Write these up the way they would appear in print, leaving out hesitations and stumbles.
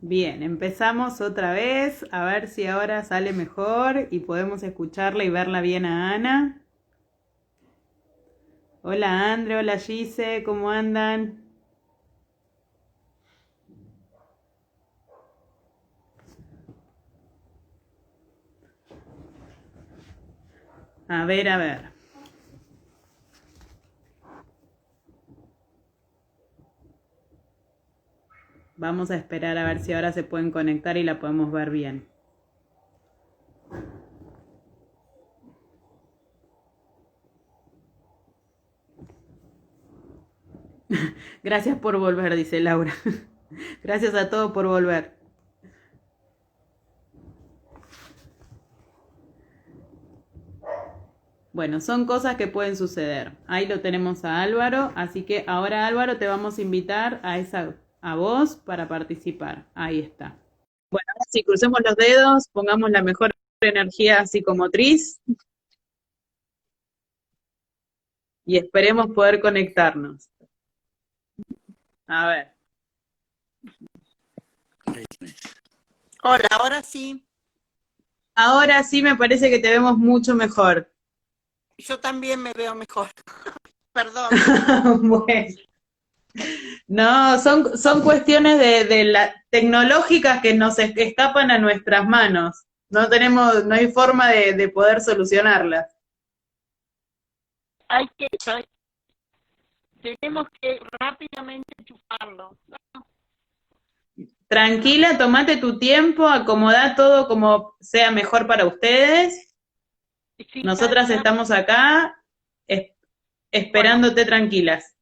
Bien, empezamos otra vez, a ver si ahora sale mejor y podemos escucharla y verla bien a Ana. Hola Andre, hola Gise, ¿cómo andan? A ver, a ver. Vamos a esperar a ver si ahora se pueden conectar y la podemos ver bien. Gracias por volver, dice Laura. Gracias a todos por volver. Bueno, son cosas que pueden suceder. Ahí lo tenemos a Álvaro, así que ahora Álvaro te vamos a invitar a vos para participar. Ahí está. Bueno, ahora sí, crucemos los dedos, pongamos la mejor energía psicomotriz y esperemos poder conectarnos. A ver. Hola, ahora sí. Ahora sí me parece que te vemos mucho mejor. Yo también me veo mejor. Perdón. Bueno. No, son cuestiones tecnológicas que nos escapan a nuestras manos. No hay forma de poder solucionarlas. Hay que, tenemos que rápidamente chuparlo. Tranquila, tomate tu tiempo, acomoda todo como sea mejor para ustedes. Sí, Nosotras estamos acá bueno, esperándote tranquilas.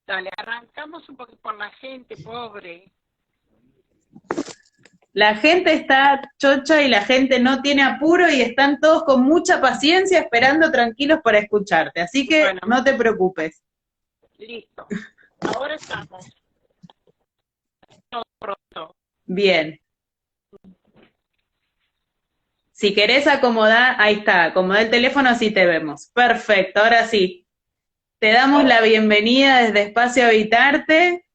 dale, arrancamos un poco por la gente pobre. La gente está chocha y la gente no tiene apuro y están todos con mucha paciencia esperando tranquilos para escucharte. Así que Bueno, no te preocupes. listo. Ahora estamos. Todo pronto. Bien. Si querés acomodar, ahí está, acomodá el teléfono así te vemos. Perfecto, ahora sí. Te damos la bienvenida desde Espacio Habitarte.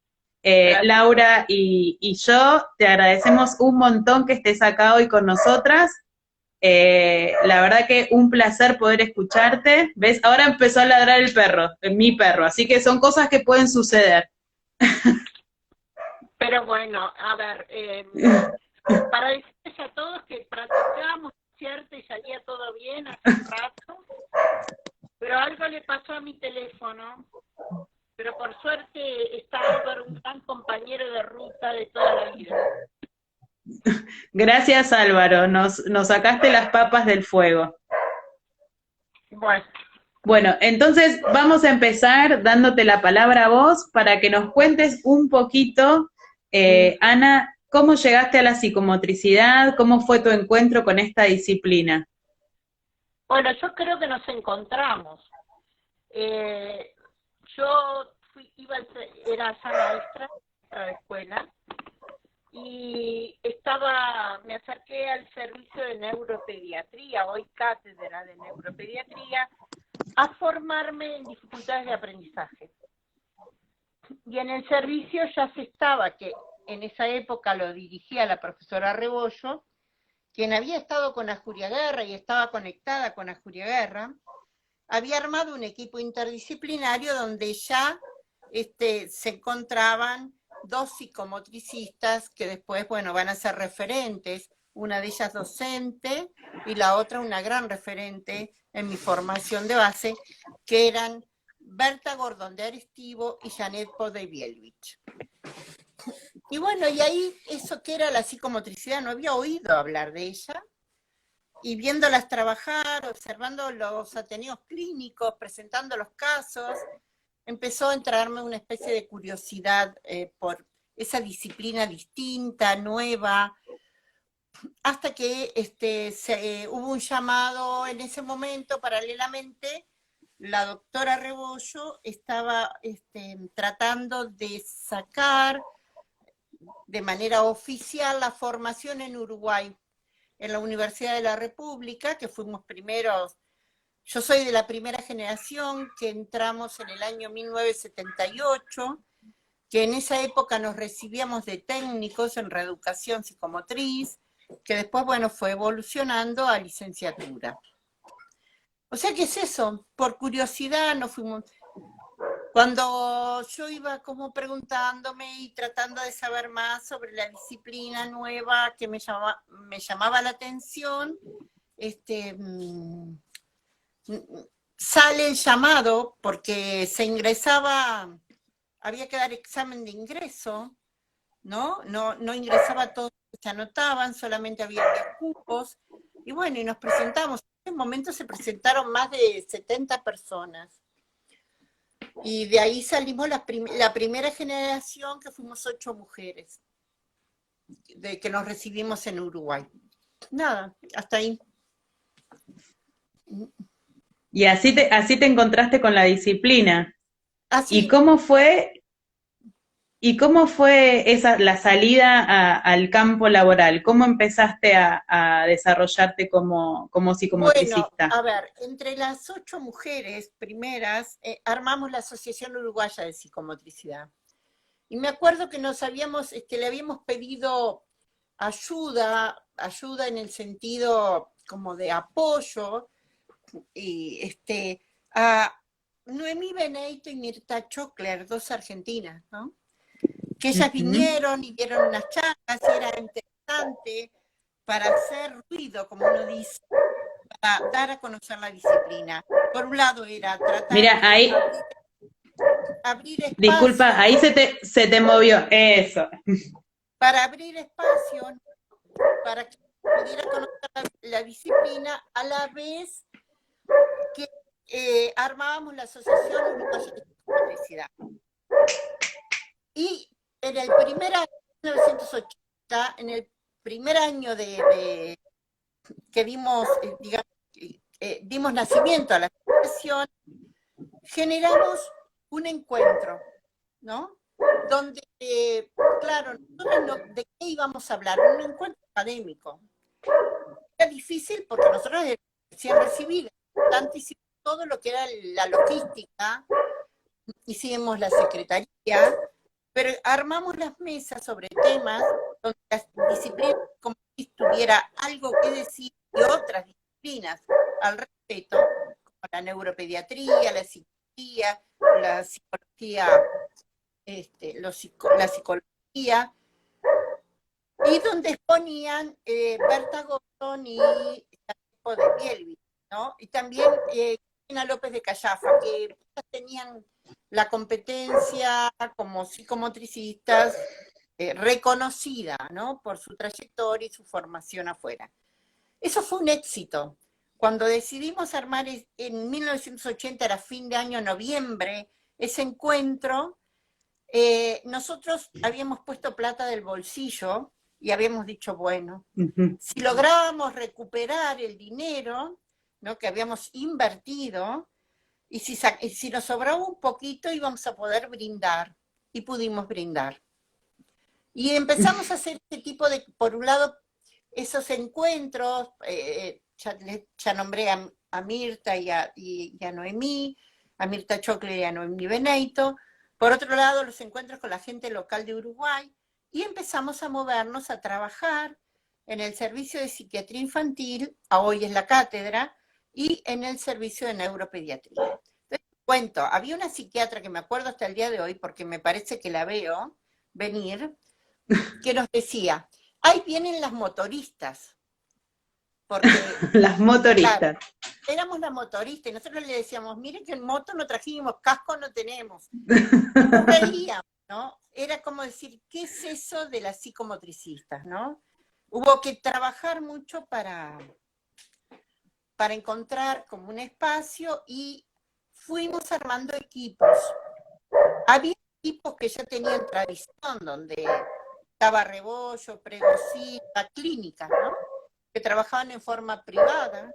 Laura y yo te agradecemos un montón que estés acá hoy con nosotras. La verdad que un placer poder escucharte. ¿Ves? Ahora empezó a ladrar el perro, mi perro, así que son cosas que pueden suceder. Pero bueno, a ver, para decirles a todos que practicamos, ¿cierto? Y salía todo bien hace un rato, pero algo le pasó a mi teléfono. Pero por suerte está Álvaro, un gran compañero de ruta de toda la vida. Gracias Álvaro, nos sacaste las papas del fuego. Bueno, Bueno, entonces vamos a empezar dándote la palabra a vos para que nos cuentes un poquito, Ana, cómo llegaste a la psicomotricidad, cómo fue tu encuentro con esta disciplina. bueno, yo creo que nos encontramos. Yo era ya maestra de la escuela y me acerqué al servicio de neuropediatría, hoy cátedra de neuropediatría, a formarme en dificultades de aprendizaje. Y en el servicio ya se estaba, que en esa época lo dirigía la profesora Rebollo, quien había estado con Ajuria Guerra y estaba conectada con Ajuria Guerra, había armado un equipo interdisciplinario donde ya se encontraban dos psicomotricistas que después, bueno, van a ser referentes, una de ellas docente y la otra una gran referente en mi formación de base, que eran Berta Gordón de Arestivo y Janet Podebielvich. Y bueno, y ahí eso que era la psicomotricidad, no había oído hablar de ella, y viéndolas trabajar, observando los ateneos clínicos, presentando los casos, empezó a entrarme una especie de curiosidad por esa disciplina distinta, nueva, hasta que hubo un llamado en ese momento, paralelamente, la doctora Rebollo estaba tratando de sacar de manera oficial la formación en Uruguay, en la Universidad de la República, que fuimos primeros. Yo soy de la primera generación que entramos en el año 1978, que en esa época nos recibíamos de técnicos en reeducación psicomotriz, que después, bueno, fue evolucionando a licenciatura. O sea que es eso, por curiosidad nos fuimos. Cuando yo iba como preguntándome y tratando de saber más sobre la disciplina nueva que me llamaba la atención, sale el llamado porque se ingresaba, había que dar examen de ingreso, ¿no? No ingresaba todos los que se anotaban, solamente había 10 cupos, y bueno, y nos presentamos. En ese momento se presentaron más de 70 personas. Y de ahí salimos la primera generación, que fuimos 8 mujeres, de que nos recibimos en Uruguay. Nada, hasta ahí. Y así te encontraste con la disciplina. ¿Y Así, cómo fue, la salida al campo laboral? ¿Cómo empezaste a desarrollarte como bueno, psicomotricista? a ver, entre las 8 mujeres primeras, armamos la Asociación Uruguaya de Psicomotricidad. Y me acuerdo que le habíamos pedido ayuda en el sentido como de apoyo, y a Noemí Beneito y Mirta Chocler, 2 argentinas, ¿no? Que ellas vinieron y dieron unas charlas y era interesante para hacer ruido, como uno dice, para dar a conocer la disciplina. Por un lado era tratar Mira, de ahí, abrir disculpa, espacio, ahí se te movió. Eso. para abrir espacio, para que pudiera conocer la disciplina, a la vez que armábamos la Asociación Uruguaya de Psicomotricidad. Y en el primer año, 1980, en el primer año que dimos, dimos nacimiento a la asociación, generamos un encuentro, ¿no? Donde, claro, nosotros ¿de qué íbamos a hablar? Un encuentro académico. Era difícil porque nosotros recién recibidos, tanto hicimos todo lo que era la logística, hicimos la secretaría, pero armamos las mesas sobre temas donde las disciplinas como si tuviera algo que decir y otras disciplinas al respecto, como la neuropediatría, la psicología, la psicología, la psicología, y donde exponían Berta Gordon y Jacobo de Bielvi, ¿no? Y también Cristina López de Callafa, que tenían la competencia como psicomotricistas reconocida, ¿no? Por su trayectoria y su formación afuera. Eso fue un éxito. Cuando decidimos armar en 1980, era fin de año, noviembre, ese encuentro, nosotros habíamos puesto plata del bolsillo y habíamos dicho, bueno, si lográbamos recuperar el dinero, ¿no?, que habíamos invertido, y si nos sobraba un poquito íbamos a poder brindar, y pudimos brindar. Y empezamos a hacer este tipo de, por un lado, esos encuentros, ya nombré a Mirta y a Noemí, a Mirta Chocler y a Noemí Beneito. Por otro lado, los encuentros con la gente local de Uruguay, y empezamos a movernos, a trabajar en el servicio de psiquiatría infantil, hoy es la cátedra, y en el servicio de neuropediatría. Entonces, cuento, había una psiquiatra que me acuerdo hasta el día de hoy, porque me parece que la veo venir, que nos decía, ahí vienen las motoristas, porque Las motoristas. claro, éramos las motoristas y nosotros le decíamos, miren que en moto no trajimos, casco no tenemos. Nos reíamos, ¿no? Era como decir, ¿qué es eso de las psicomotricistas, no? Hubo que trabajar mucho para encontrar como un espacio, y fuimos armando equipos. Había equipos que ya tenían tradición, donde estaba Rebollo, Pregosita, clínicas, ¿no?, que trabajaban en forma privada,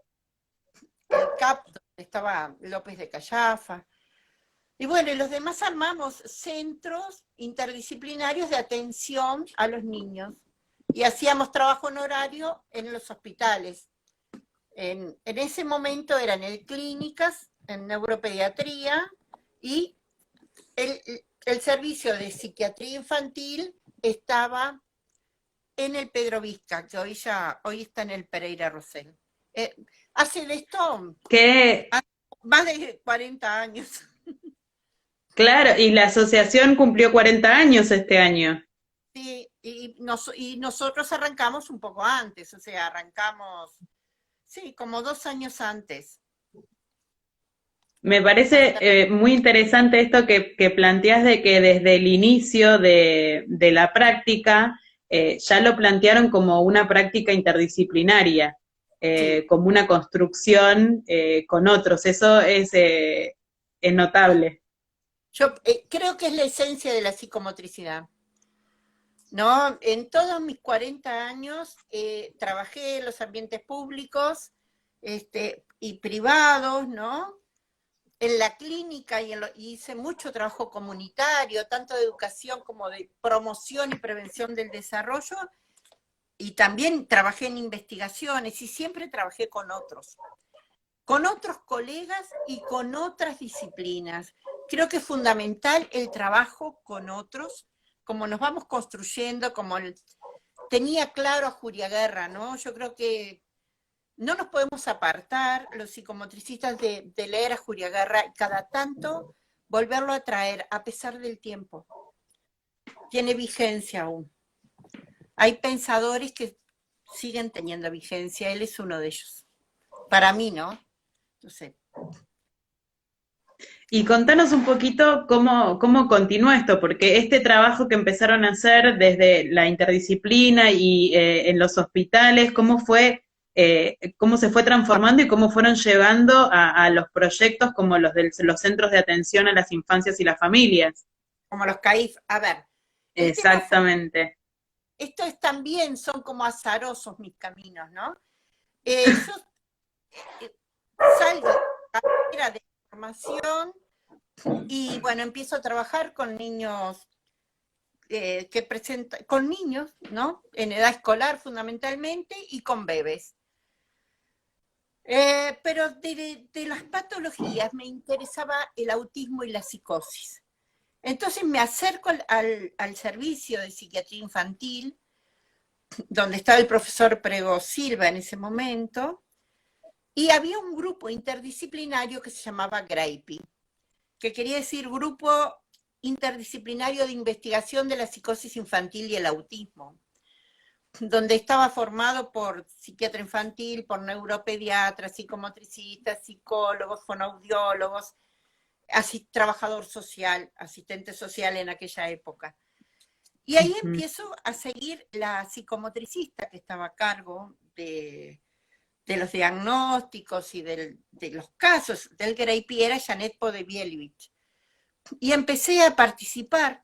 el CAP, donde estaba López de Callafa, y bueno, y los demás armamos centros interdisciplinarios de atención a los niños, y hacíamos trabajo en horario en los hospitales. En ese momento eran en clínicas, en neuropediatría, y el servicio de psiquiatría infantil estaba en el Pedro Vizca, que hoy está en el Pereira Rosell. Hace de esto Que, más de 40 años. claro, y la asociación cumplió 40 años este año. Sí, y nosotros arrancamos un poco antes, o sea, arrancamos, sí, como 2 años antes. Me parece muy interesante esto que planteas de que desde el inicio de la práctica ya lo plantearon como una práctica interdisciplinaria, Sí, como una construcción con otros. Eso es notable. yo creo que es la esencia de la psicomotricidad. ¿No? En todos mis 40 años trabajé en los ambientes públicos y privados, ¿no? En la clínica y hice mucho trabajo comunitario, tanto de educación como de promoción y prevención del desarrollo, y también trabajé en investigaciones y siempre trabajé con otros colegas y con otras disciplinas. Creo que es fundamental el trabajo con otros, como nos vamos construyendo, tenía claro a Julia Guerra, ¿no? Yo creo que no nos podemos apartar los psicomotricistas de leer a Julia Guerra y cada tanto volverlo a traer a pesar del tiempo. Tiene vigencia aún. Hay pensadores que siguen teniendo vigencia, él es uno de ellos. Para mí, ¿no? No sé. Y contanos un poquito cómo continúa esto, porque este trabajo que empezaron a hacer desde la interdisciplina y en los hospitales, cómo se fue transformando y cómo fueron llevando a los proyectos como los de los centros de atención a las infancias y las familias. Como los CAIF. A ver, el tema fue, Exactamente. esto es también, son como azarosos mis caminos, ¿no? Yo salgo de la carrera de formación y bueno, empiezo a trabajar con niños con niños, ¿no? En edad escolar fundamentalmente y con bebés. Pero de las patologías me interesaba el autismo y la psicosis. Entonces me acerco al servicio de psiquiatría infantil, donde estaba el profesor Prego Silva en ese momento, y había un grupo interdisciplinario que se llamaba GRAIPI, que quería decir Grupo Interdisciplinario de Investigación de la Psicosis Infantil y el Autismo, donde estaba formado por psiquiatra infantil, por neuropediatras, psicomotricistas, psicólogos, fonoaudiólogos, trabajador social, asistente social en aquella época. Y ahí empiezo a seguir la psicomotricista que estaba a cargo de los diagnósticos y de los casos del GRAIPI, era Janet Podebielewicz. Y empecé a participar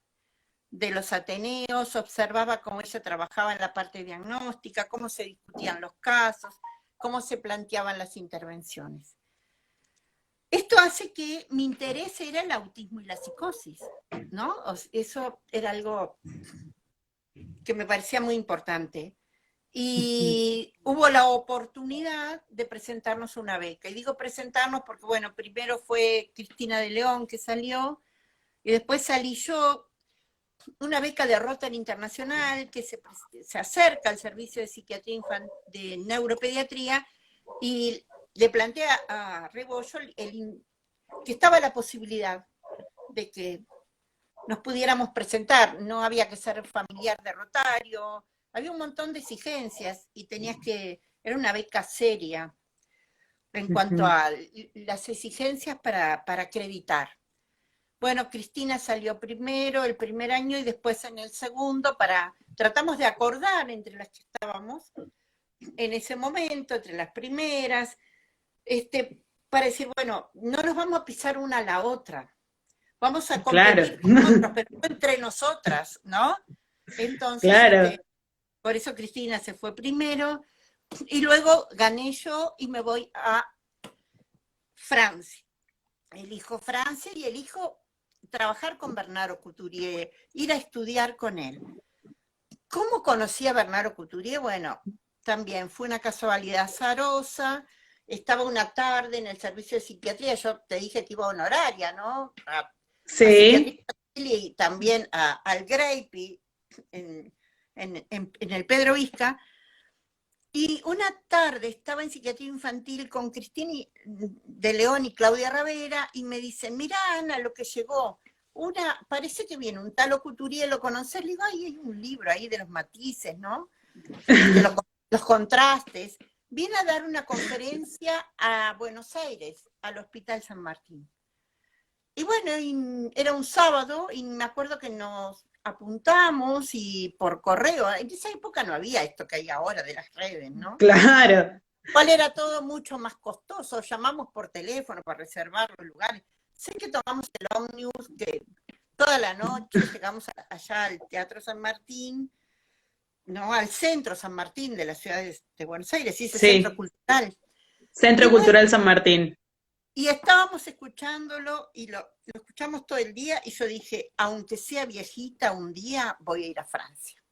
de los ateneos, observaba cómo ella trabajaba en la parte diagnóstica, cómo se discutían los casos, cómo se planteaban las intervenciones. Esto hace que mi interés era el autismo y la psicosis, ¿no? Eso era algo que me parecía muy importante. Y hubo la oportunidad de presentarnos una beca. Y digo presentarnos porque, bueno, primero fue Cristina de León que salió, y después salí yo, una beca de Rotary Internacional que se acerca al servicio de psiquiatría de neuropediatría, y le plantea a Rebollo que estaba la posibilidad de que nos pudiéramos presentar. No había que ser familiar de Rotario, había un montón de exigencias y era una beca seria en cuanto a las exigencias para acreditar. Bueno, Cristina salió primero el primer año y después en el segundo, tratamos de acordar entre las que estábamos en ese momento, entre las primeras, para decir, bueno, no nos vamos a pisar una a la otra, vamos a competir con otros, pero no entre nosotras, ¿no? Entonces, Claro. por eso Cristina se fue primero, y luego gané yo y me voy a Francia. Elijo Francia y elijo trabajar con Bernardo Couturier, ir a estudiar con él. ¿Cómo conocí a Bernardo Couturier? Bueno, también fue una casualidad azarosa. Estaba una tarde en el servicio de psiquiatría, yo te dije que iba honoraria, ¿no? A Sí. psiquiatría y también al Greipi en el Pedro Vizca. Y una tarde estaba en psiquiatría infantil con Cristina de León y Claudia Ravera y me dicen, mirá, Ana, lo que llegó. Parece que viene un tal Couturier, ¿lo conocés? Le digo, ay, hay un libro ahí de los matices, ¿no? Los contrastes. Viene a dar una conferencia a Buenos Aires, al Hospital San Martín. Y bueno, era un sábado y me acuerdo que nos apuntamos y por correo, en esa época no había esto que hay ahora de las redes, ¿no? Claro. Cuál era todo mucho más costoso, llamamos por teléfono para reservar los lugares. Sé que tomamos el ómnibus, que toda la noche llegamos allá al Teatro San Martín, no, al Centro San Martín de la ciudad de Buenos Aires, ese Sí. Centro Cultural. Centro Cultural San Martín. Y estábamos escuchándolo y lo escuchamos todo el día y yo dije, aunque sea viejita, un día voy a ir a Francia.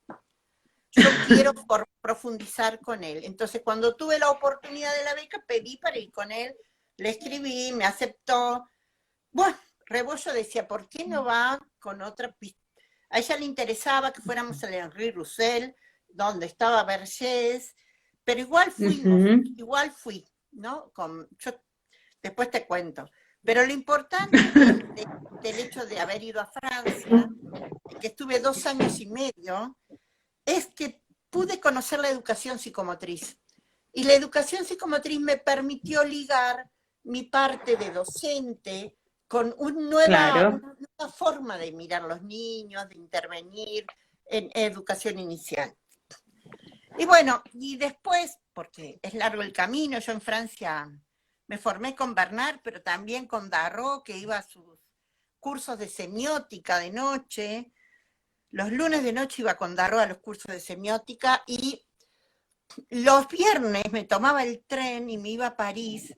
Yo quiero profundizar con él. Entonces, cuando tuve la oportunidad de la beca, pedí para ir con él, le escribí, me aceptó. Bueno, Rebollo decía, ¿por qué no va con otra pista? A ella le interesaba que fuéramos al Henri Roussel, donde estaba Vergés, pero igual fuimos, igual fui, ¿no? Después te cuento. Pero lo importante del hecho de haber ido a Francia, que estuve 2 años y medio, es que pude conocer la educación psicomotriz. Y la educación psicomotriz me permitió ligar mi parte de docente con una nueva forma de mirar a los niños, de intervenir en educación inicial. Y bueno, y después, porque es largo el camino, yo en Francia me formé con Bernard, pero también con Darro, que iba a sus cursos de semiótica de noche. Los lunes de noche iba con Darro a los cursos de semiótica y los viernes me tomaba el tren y me iba a París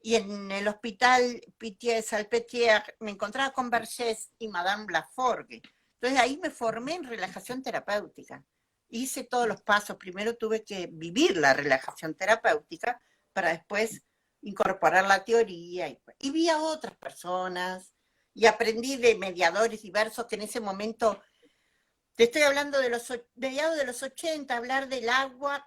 y en el hospital Pitié-Salpêtrière me encontraba con Vergés y Madame Laforgue. Entonces ahí me formé en relajación terapéutica. Hice todos los pasos. Primero tuve que vivir la relajación terapéutica para después incorporar la teoría. Y vi a otras personas y aprendí de mediadores diversos que en ese momento, te estoy hablando de mediados de los 80, hablar del agua,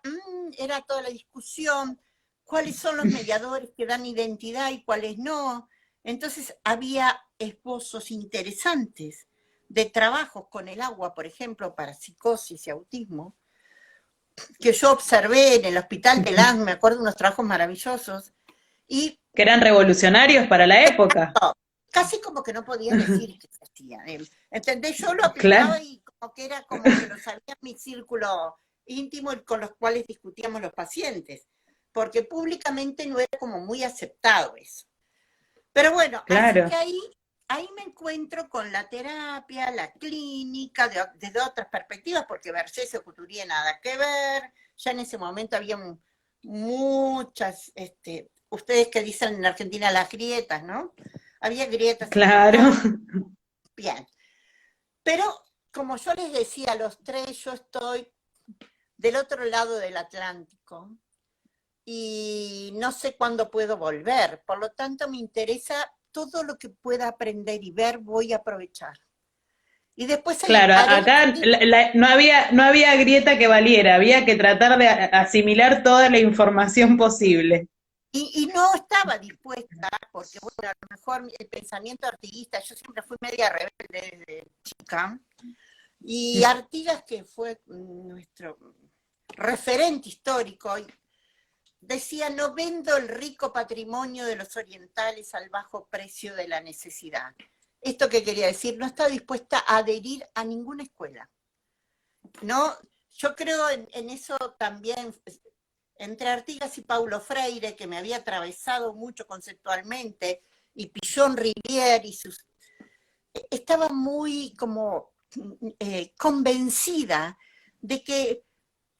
era toda la discusión, cuáles son los mediadores que dan identidad y cuáles no. Entonces había esbozos interesantes de trabajos con el agua, por ejemplo, para psicosis y autismo, que yo observé en el Hospital de Lange, me acuerdo de unos trabajos maravillosos. Y que eran revolucionarios para la época. Casi como que no podía decir que se hacía. ¿Entendés? Yo lo aplicaba y como que era como que lo sabía mi círculo íntimo y con los cuales discutíamos los pacientes, porque públicamente no era como muy aceptado eso. Pero bueno, así que ahí me encuentro con la terapia, la clínica, desde otras perspectivas, porque Vergés y Couturier nada que ver, ya en ese momento había muchas, ustedes que dicen en Argentina las grietas, ¿no? Había grietas. Claro. Bien. Pero, como yo les decía a los tres, yo estoy del otro lado del Atlántico y no sé cuándo puedo volver. Por lo tanto, me interesa todo lo que pueda aprender y ver, voy a aprovechar. Y después claro, acá no había grieta que valiera, había que tratar de asimilar toda la información posible. Y no estaba dispuesta, porque bueno, a lo mejor el pensamiento artiguista, yo siempre fui media rebelde desde chica, y Artigas, que fue nuestro referente histórico, decía, no vendo el rico patrimonio de los orientales al bajo precio de la necesidad. ¿Esto qué quería decir? No estaba dispuesta a adherir a ninguna escuela. ¿No? Yo creo en eso también. Entre Artigas y Paulo Freire, que me había atravesado mucho conceptualmente, y Pillon Rivière, estaba muy como convencida de que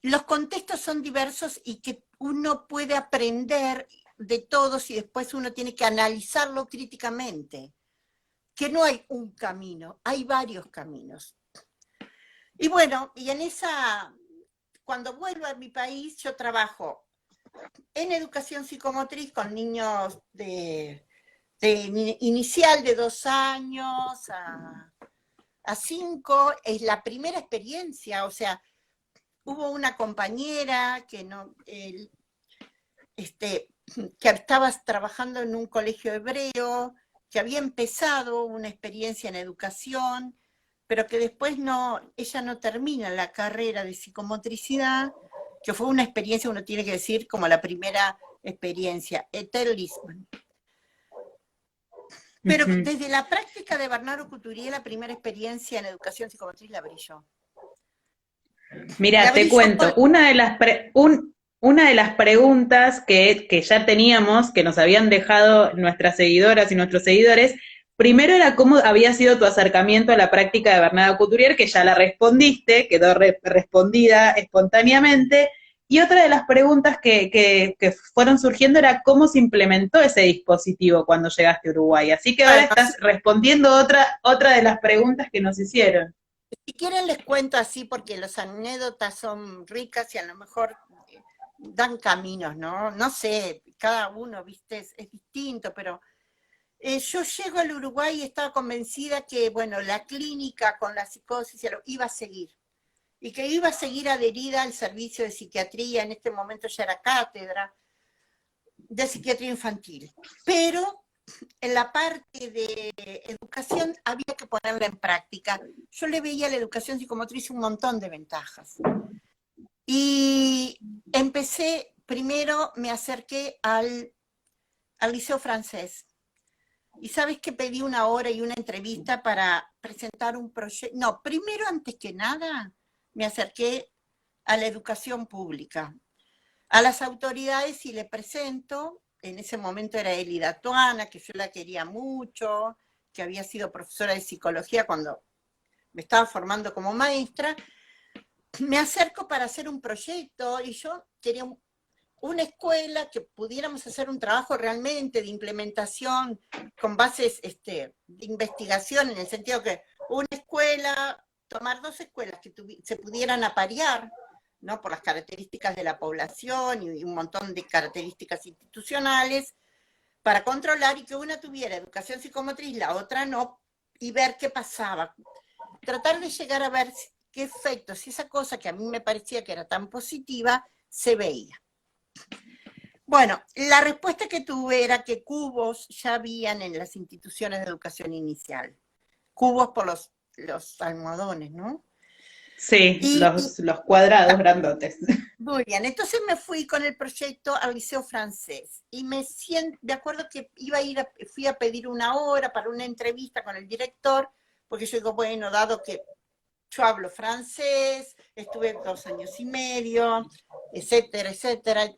los contextos son diversos y que uno puede aprender de todos y después uno tiene que analizarlo críticamente. Que no hay un camino, hay varios caminos. Y bueno, y cuando vuelvo a mi país, yo trabajo en educación psicomotriz con niños de inicial de 2 años a 5, es la primera experiencia, o sea, hubo una compañera que no, que estaba trabajando en un colegio hebreo, que había empezado una experiencia en educación, pero que después ella no termina la carrera de psicomotricidad, que fue una experiencia, uno tiene que decir, como la primera experiencia, Ethel Lisman. Pero desde la práctica de Bernardo Couturier, la primera experiencia en educación psicomotriz la brilló. Mira, te cuento, una de las preguntas que ya teníamos, que nos habían dejado nuestras seguidoras y nuestros seguidores, primero era cómo había sido tu acercamiento a la práctica de Bernardo Couturier, que ya la respondiste, quedó respondida espontáneamente, y otra de las preguntas que fueron surgiendo era cómo se implementó ese dispositivo cuando llegaste a Uruguay. Así que ahora estás respondiendo otra de las preguntas que nos hicieron. Si quieren les cuento así porque las anécdotas son ricas y a lo mejor dan caminos, ¿no? No sé, cada uno, viste, es distinto, pero yo llego al Uruguay y estaba convencida que, bueno, la clínica con la psicosis iba a seguir. Y que iba a seguir adherida al servicio de psiquiatría, en este momento ya era cátedra de psiquiatría infantil. Pero en la parte de educación había que ponerla en práctica. Yo le veía a la educación psicomotriz un montón de ventajas. Y empecé, primero me acerqué al Liceo Francés. Y sabes que pedí una hora y una entrevista para presentar un proyecto. No, primero, antes que nada, me acerqué a la educación pública, a las autoridades y le presento. En ese momento era Elida Tuana, que yo la quería mucho, que había sido profesora de psicología cuando me estaba formando como maestra. Me acerco para hacer un proyecto y yo quería una escuela que pudiéramos hacer un trabajo realmente de implementación con bases de investigación, en el sentido que una escuela, tomar 2 escuelas que se pudieran aparear, ¿no? Por las características de la población y un montón de características institucionales, para controlar y que una tuviera educación psicomotriz, la otra no, y ver qué pasaba. Tratar de llegar a ver qué efectos, si esa cosa que a mí me parecía que era tan positiva, se veía. Bueno, la respuesta que tuve era que cubos ya habían en las instituciones de educación inicial. Cubos por los almohadones, ¿no? Sí, los cuadrados grandotes. Muy bien, entonces me fui con el proyecto al Liceo Francés y me acuerdo que fui a pedir una hora para una entrevista con el director, porque yo digo, bueno, dado que yo hablo francés, estuve 2 años y medio, etcétera, etcétera,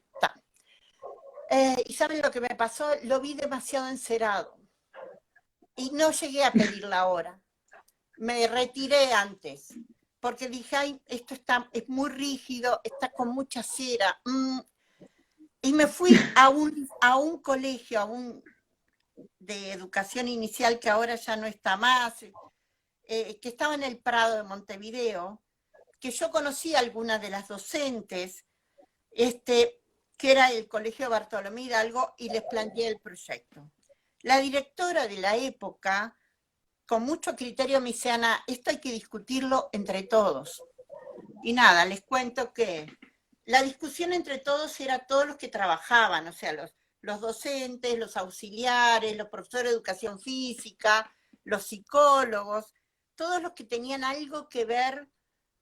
y ¿saben lo que me pasó? Lo vi demasiado encerado y no llegué a pedir la hora. Me retiré antes, porque dije, ay, esto es muy rígido, está con mucha cera. Y me fui a un colegio, de educación inicial que ahora ya no está más, que estaba en el Prado de Montevideo, que yo conocí a algunas de las docentes, que era el Colegio Bartolomé Hidalgo, y les planteé el proyecto. La directora de la época, con mucho criterio, me dice, Ana, esto hay que discutirlo entre todos. Y nada, les cuento que la discusión entre todos era todos los que trabajaban, o sea, los docentes, los auxiliares, los profesores de educación física, los psicólogos, todos los que tenían algo que ver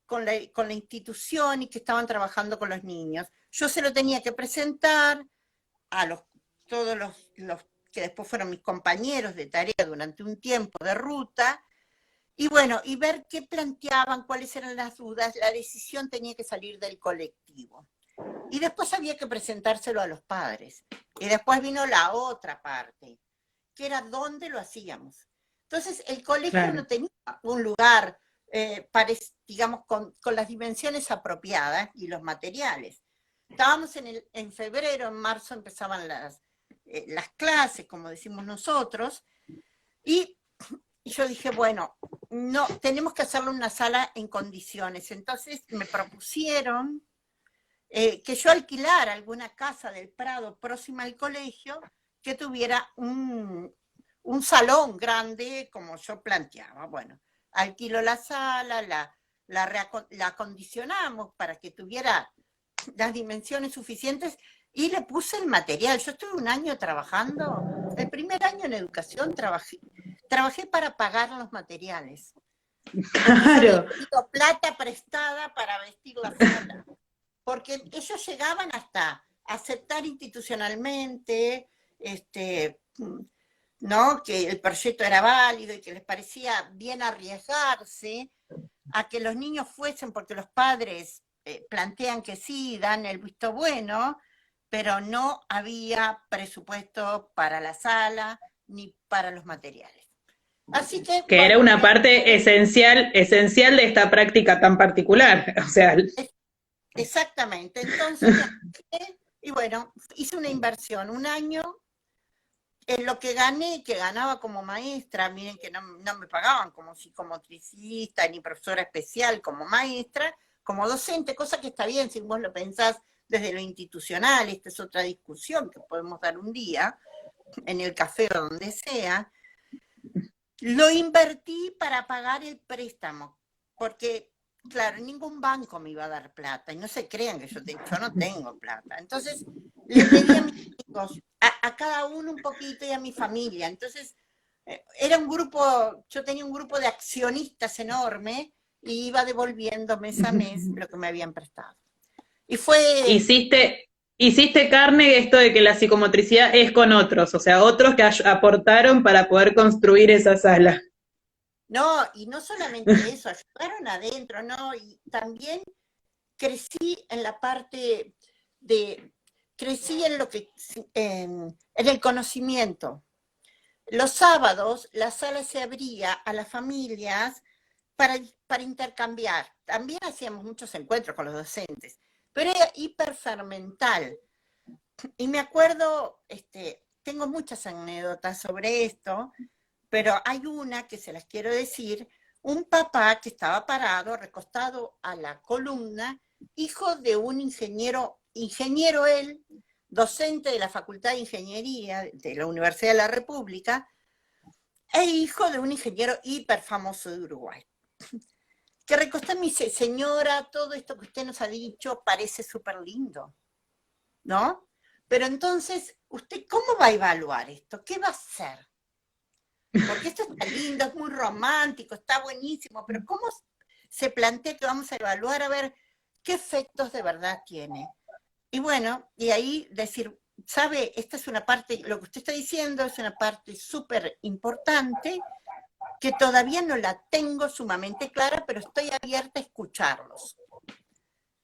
con la institución y que estaban trabajando con los niños. Yo se lo tenía que presentar a todos los que después fueron mis compañeros de tarea durante un tiempo de ruta, y bueno, y ver qué planteaban, cuáles eran las dudas. La decisión tenía que salir del colectivo. Y después había que presentárselo a los padres. Y después vino la otra parte, que era dónde lo hacíamos. Entonces, el colegio no tenía un lugar, digamos, con las dimensiones apropiadas y los materiales. Estábamos en febrero, en marzo empezaban las clases, como decimos nosotros, y yo dije, bueno, no, tenemos que hacerlo en una sala en condiciones. Entonces me propusieron que yo alquilara alguna casa del Prado próxima al colegio que tuviera un salón grande como yo planteaba. Bueno, alquilo la sala, la acondicionamos para que tuviera las dimensiones suficientes y le puse el material. Yo estuve un año trabajando, el primer año en educación trabajé para pagar los materiales. Claro. Había pedido plata prestada para vestir la sala, porque ellos llegaban hasta aceptar institucionalmente, ¿no? Que el proyecto era válido y que les parecía bien arriesgarse a que los niños fuesen, porque los padres plantean que sí, dan el visto bueno, pero no había presupuesto para la sala ni para los materiales. Así que, Que era bueno, una parte esencial de esta práctica tan particular. O sea, exactamente. Entonces me acerqué y bueno, hice una inversión, un año, en lo que gané, que ganaba como maestra. Miren que no me pagaban como psicomotricista ni profesora especial, como maestra, como docente, cosa que está bien si vos lo pensás desde lo institucional. Esta es otra discusión que podemos dar un día, en el café o donde sea. Lo invertí para pagar el préstamo, porque, claro, ningún banco me iba a dar plata, y no se crean que yo no tengo plata. Entonces, le pedí a mis hijos, a cada uno un poquito y a mi familia. Entonces, era un grupo, yo tenía un grupo de accionistas enorme y iba devolviendo mes a mes lo que me habían prestado. Y fue... hiciste carne esto de que la psicomotricidad es con otros, o sea, otros que aportaron para poder construir esa sala. No, y no solamente eso, ayudaron adentro, ¿no? Y también crecí en la parte crecí en lo que, en el conocimiento. Los sábados la sala se abría a las familias para intercambiar. También hacíamos muchos encuentros con los docentes, pero era hiperfermental. Y me acuerdo, tengo muchas anécdotas sobre esto, pero hay una que se las quiero decir. Un papá que estaba parado, recostado a la columna, hijo de un ingeniero él, docente de la Facultad de Ingeniería de la Universidad de la República, e hijo de un ingeniero hiper famoso de Uruguay, que recostó y me dice: señora, todo esto que usted nos ha dicho parece súper lindo, ¿no? Pero entonces, ¿usted cómo va a evaluar esto? ¿Qué va a hacer? Porque esto está lindo, es muy romántico, está buenísimo, pero ¿cómo se plantea que vamos a evaluar a ver qué efectos de verdad tiene? Y bueno, y ahí decir, ¿sabe? Esta es una parte, lo que usted está diciendo es una parte súper importante que todavía no la tengo sumamente clara, pero estoy abierta a escucharlos.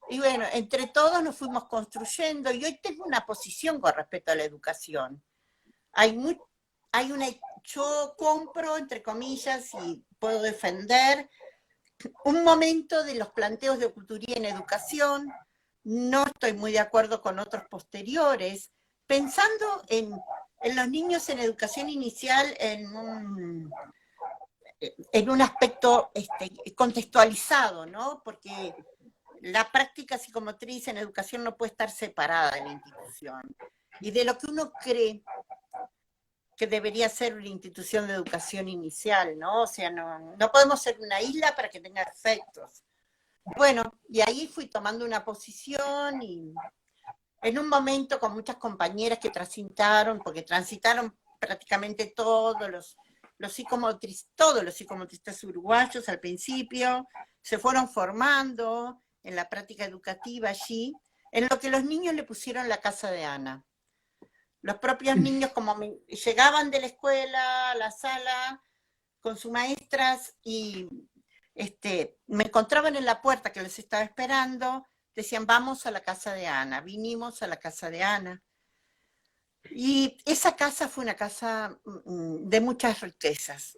Y bueno, entre todos nos fuimos construyendo, y hoy tengo una posición con respecto a la educación. Yo compro, entre comillas, y puedo defender un momento de los planteos de Couturier en educación. No estoy muy de acuerdo con otros posteriores, pensando en los niños en educación inicial en un aspecto contextualizado, ¿no? Porque la práctica psicomotriz en educación no puede estar separada de la institución y de lo que uno cree que debería ser una institución de educación inicial, ¿no? O sea, no podemos ser una isla para que tenga efectos. Bueno, y ahí fui tomando una posición, y en un momento con muchas compañeras que transitaron, porque transitaron prácticamente todos los psicomotristas uruguayos al principio, se fueron formando en la práctica educativa allí, en lo que los niños le pusieron la casa de Ana. Los propios niños, como llegaban de la escuela a la sala con sus maestras y me encontraban en la puerta que les estaba esperando, decían: vamos a la casa de Ana. Vinimos a la casa de Ana. Y esa casa fue una casa de muchas riquezas,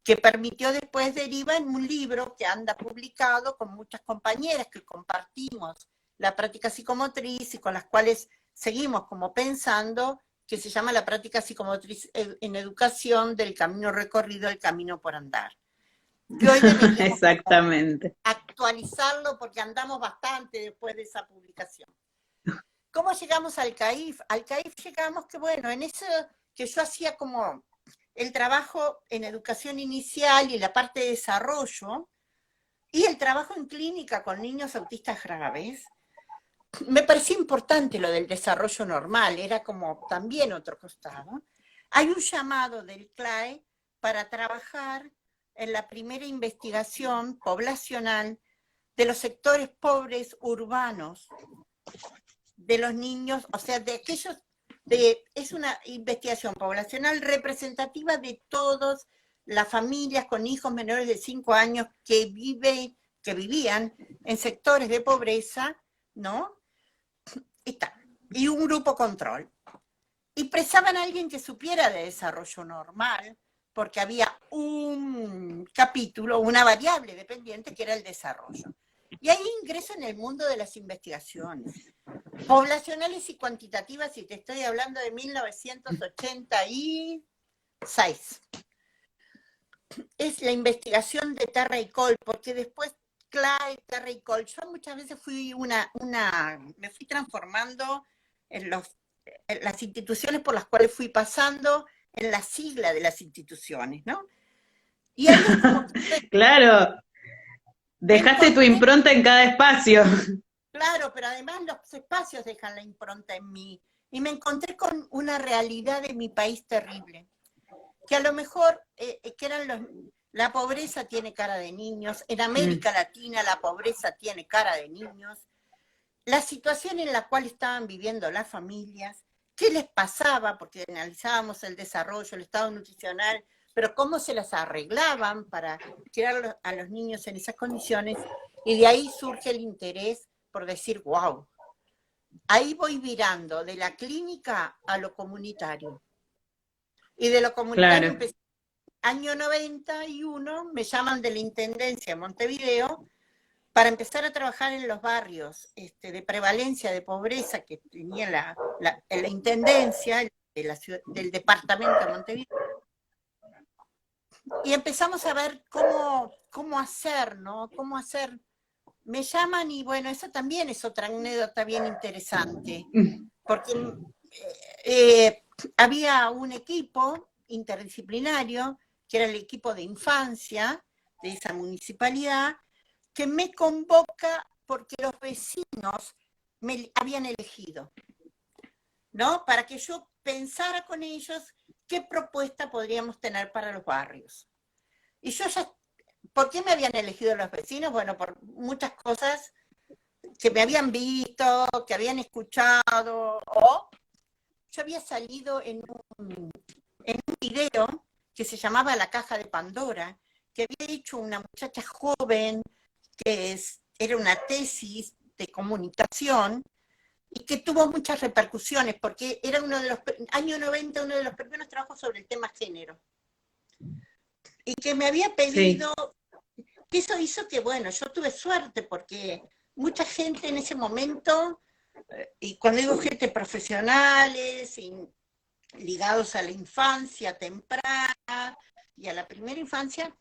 que permitió después deriva en un libro que anda publicado con muchas compañeras que compartimos la práctica psicomotriz y con las cuales seguimos como pensando, que se llama La práctica psicomotriz en educación, del camino recorrido, el camino por andar. Que hoy deberíamos exactamente actualizarlo porque andamos bastante después de esa publicación. ¿Cómo llegamos al CAIF? Al CAIF llegamos que, bueno, en eso que yo hacía como el trabajo en educación inicial y la parte de desarrollo, y el trabajo en clínica con niños autistas graves, me parecía importante lo del desarrollo normal, era como también otro costado. Hay un llamado del CLAE para trabajar en la primera investigación poblacional de los sectores pobres urbanos, de los niños, o sea, de aquellos, es una investigación poblacional representativa de todas las familias con hijos menores de 5 años que vivían en sectores de pobreza, ¿no? Y un grupo control. Y precisaban a alguien que supiera de desarrollo normal, porque había un capítulo, una variable dependiente que era el desarrollo. Y ahí ingreso en el mundo de las investigaciones poblacionales y cuantitativas, y te estoy hablando de 1986. Es la investigación de Terra y Cole, porque después Clay, Terra y Cole, yo muchas veces me fui transformando en las instituciones por las cuales fui pasando, en la sigla de las instituciones, ¿no? Y ahí es como que Claro, dejaste tu encontré, impronta en cada espacio. claro, pero además los espacios dejan la impronta en mí. Y me encontré con una realidad de mi país terrible, que a lo mejor que eran la pobreza tiene cara de niños, en América Latina la pobreza tiene cara de niños, la situación en la cual estaban viviendo las familias, qué les pasaba, porque analizábamos el desarrollo, el estado nutricional, pero cómo se las arreglaban para criar a los niños en esas condiciones, y de ahí surge el interés por decir, wow, ahí voy virando de la clínica a lo comunitario. Y de lo comunitario Claro. empecé. Año 91 me llaman de la Intendencia de Montevideo para empezar a trabajar en los barrios de prevalencia de pobreza que tenía la Intendencia del Departamento de Montevideo. Y empezamos a ver cómo hacer, ¿no? Cómo hacer. Me llaman y bueno, eso también es otra anécdota bien interesante, porque había un equipo interdisciplinario, que era el equipo de infancia de esa municipalidad, que me convoca porque los vecinos me habían elegido, ¿no? Para que yo pensara con ellos qué propuesta podríamos tener para los barrios. Y yo ya, ¿por qué me habían elegido los vecinos? Bueno, por muchas cosas que me habían visto, que habían escuchado, o yo había salido en un video que se llamaba La Caja de Pandora, que había hecho una muchacha joven, era una tesis de comunicación, y que tuvo muchas repercusiones, porque era año 90, uno de los primeros trabajos sobre el tema género. Y que me había pedido, sí, que eso hizo que, bueno, yo tuve suerte, porque mucha gente en ese momento, y cuando digo gente profesionales, ligados a la infancia temprana y a la primera infancia,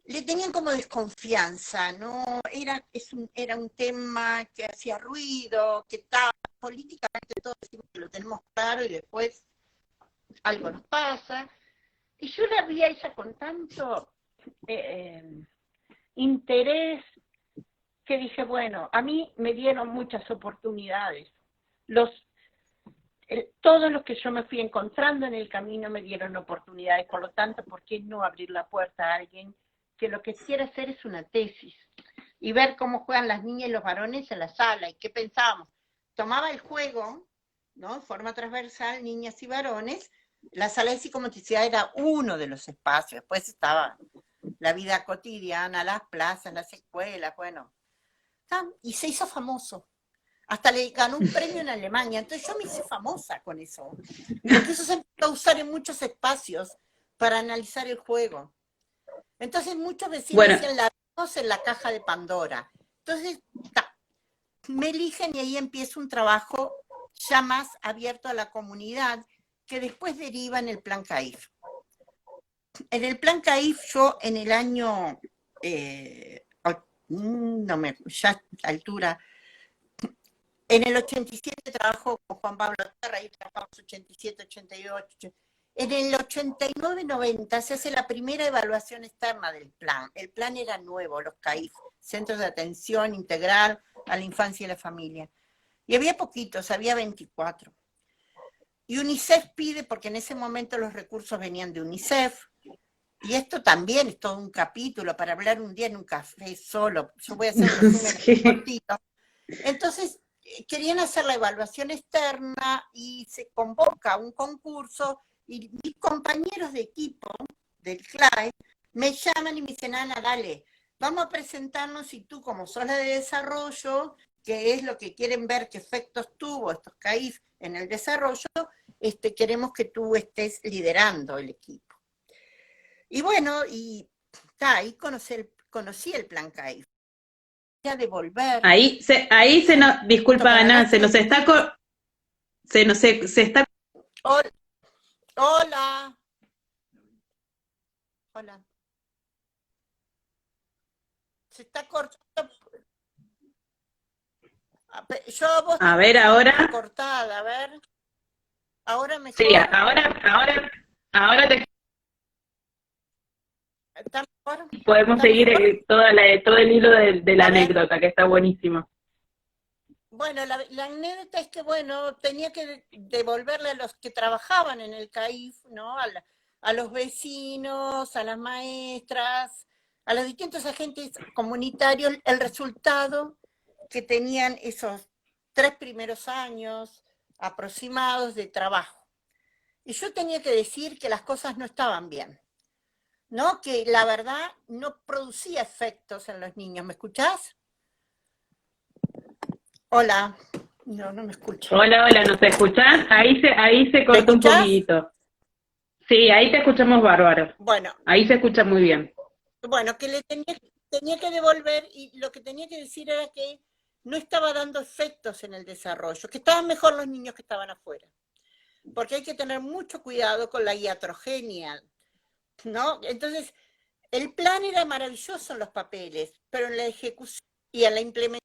le tenían como desconfianza, ¿no? Era un tema que hacía ruido, que tal, políticamente todos decimos que lo tenemos claro y después algo nos pasa. Y yo la vi a ella con tanto interés que dije, bueno, a mí me dieron muchas oportunidades. Todos los que yo me fui encontrando en el camino me dieron oportunidades, por lo tanto, ¿por qué no abrir la puerta a alguien que lo que quiere hacer es una tesis y ver cómo juegan las niñas y los varones en la sala y qué pensábamos? Tomaba el juego, ¿no? En forma transversal, niñas y varones. La sala de psicomotricidad era uno de los espacios, después estaba la vida cotidiana, las plazas, las escuelas, bueno. Y se hizo famoso. Hasta le ganó un premio en Alemania. Entonces yo me hice famosa con eso. Porque eso se empezó a usar en muchos espacios para analizar el juego. Entonces muchos vecinos decían, la vemos en la caja de Pandora. Entonces me eligen y ahí empieza un trabajo ya más abierto a la comunidad, que después deriva en el Plan CAIF. En el Plan CAIF yo en el año, ya a esta altura, en el 87 trabajo con Juan Pablo Terra, ahí trabajamos 87, 88, En el 89-90 se hace la primera evaluación externa del plan. El plan era nuevo, los CAIF, Centros de Atención Integral a la Infancia y la Familia. Y había poquitos, había 24. Y UNICEF pide, porque en ese momento los recursos venían de UNICEF, y esto también es todo un capítulo para hablar un día en un café solo. Yo voy a hacer un resumen cortito. Entonces, querían hacer la evaluación externa y se convoca un concurso y mis compañeros de equipo del CLAE me llaman y me dicen, Ana, dale, vamos a presentarnos y tú como sos la de desarrollo, que es lo que quieren ver qué efectos tuvo estos CAIF en el desarrollo, queremos que tú estés liderando el equipo. Y bueno, ahí conocí el plan CAIF. A devolver. Ahí se nos, disculpa Ana, se nos está se está. Hola. Hola. Se está cortando. A ver, ahora. Cortada, a ver. Ahora mejor. Sí, ahora te. ¿Está mejor? Podemos ¿Está seguir mejor? todo el hilo de la anécdota, que está buenísimo. Bueno, la anécdota es que, bueno, tenía que devolverle a los que trabajaban en el CAIF, ¿no? A los vecinos, a las maestras, a los distintos agentes comunitarios, el resultado que tenían esos 3 primeros años aproximados de trabajo. Y yo tenía que decir que las cosas no estaban bien, ¿no? Que la verdad no producía efectos en los niños. ¿Me escuchás? Hola. No me escucho. Hola, ¿nos escuchás? Ahí se cortó un poquito. Sí, ahí te escuchamos bárbaro. Bueno. Ahí se escucha muy bien. Bueno, que le tenía que devolver y lo que tenía que decir era que no estaba dando efectos en el desarrollo, que estaban mejor los niños que estaban afuera. Porque hay que tener mucho cuidado con la iatrogenia, ¿no? Entonces, el plan era maravilloso en los papeles, pero en la ejecución y en la implementación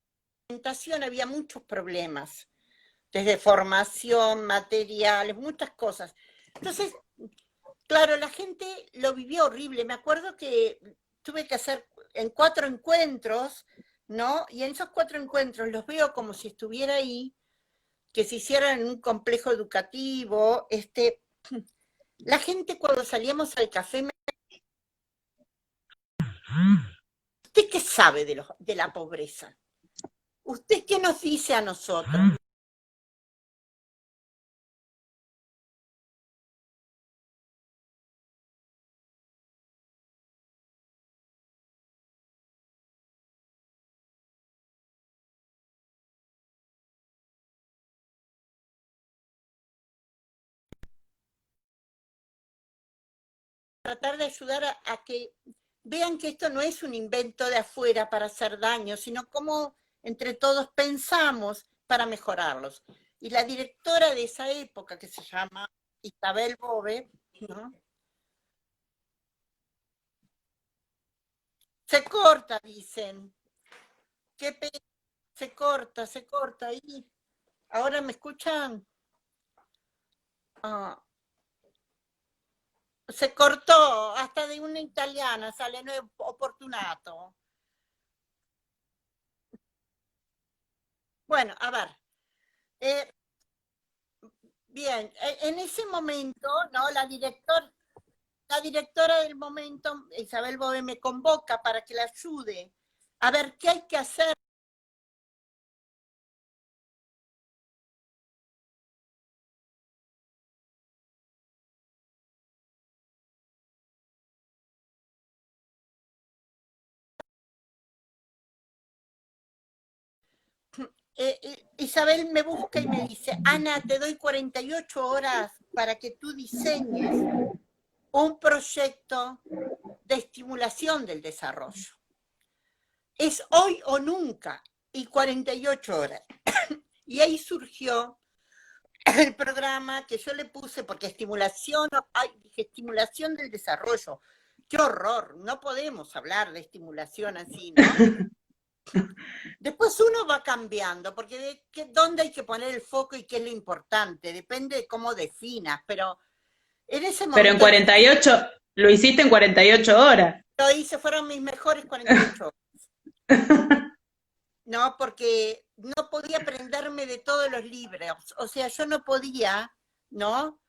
había muchos problemas, desde formación, materiales, muchas cosas. Entonces, claro, la gente lo vivió horrible. Me acuerdo que tuve que hacer en 4 encuentros, ¿no? Y en esos 4 encuentros los veo como si estuviera ahí, que se hicieran en un complejo educativo. La gente cuando salíamos al café ¿usted qué sabe de la pobreza? ¿Usted qué nos dice a nosotros? Tratar de ayudar a que vean que esto no es un invento de afuera para hacer daño, sino cómo entre todos pensamos para mejorarlos. Y la directora de esa época, que se llama Isabel Bove, ¿no? Se corta, dicen. Qué pena, se corta. ¿Y ahora me escuchan? Ah, se cortó, hasta de una italiana sale nuevo opportunato. Bueno, a ver. Bien, en ese momento, ¿no? La directora del momento, Isabel Bove, me convoca para que la ayude a ver qué hay que hacer. Isabel me busca y me dice, Ana, te doy 48 horas para que tú diseñes un proyecto de estimulación del desarrollo. Es hoy o nunca, y 48 horas. Y ahí surgió el programa que yo le puse, porque estimulación del desarrollo. ¡Qué horror! No podemos hablar de estimulación así, ¿no? Después uno va cambiando, porque dónde hay que poner el foco y qué es lo importante, depende de cómo definas, pero En ese Pero en momento 48, lo hiciste en 48 horas. lo hice, fueron mis mejores 48 horas. No, porque no podía aprenderme de todos los libros. O sea, yo no podía, ¿no?